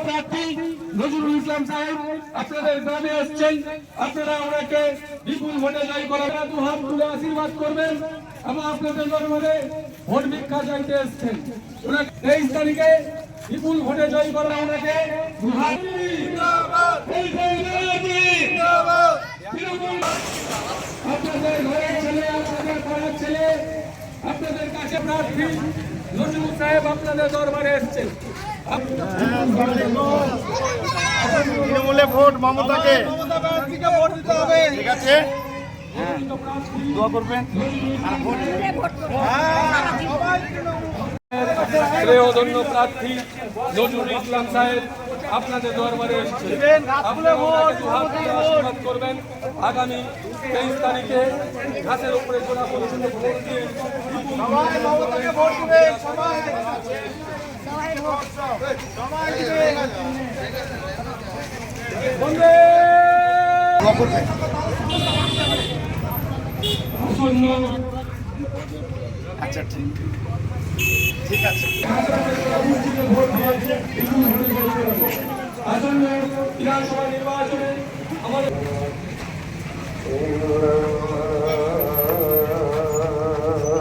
প্রার্থী নজরুল ইসলাম সাহেব আপনাদের গ্রামে আসছেন, আপনারা ওনাকে বিপুল ভোটে জয় করার দু হাত তুলে আশীর্বাদ করবেন এবং আপনাদের দরবারে ভোট ভিক্ষা চাইতে এসছেন। 23 তারিখে বিপুল ভোটে জয় করা ওনাকে দু হাত আপনাদের ঘরের ছেলে, আপনাদের পাড়ার ছেলে, আপনাদের কাছে প্রার্থী নজরুল সাহেব আপনাদের দরবারে এসছেন। তৃণমূলে ভোট মমতাকে ভোট দিতে হবে, ঠিক আছে? দোয়া করবেন। শ্রেয়ধন্য প্রার্থী নজরুল ইসলাম সাহেব আপনাদের দরবারে এসেছেন, আশীর্বাদ করবেন। আগামী 23 তারিখে ঘাসের উপরে জোড়া পরিষদে ভোট দিয়ে আচ্ছা, ঠিক আছে। আসন্ন বিধানসভা নির্বাচনে আমাদের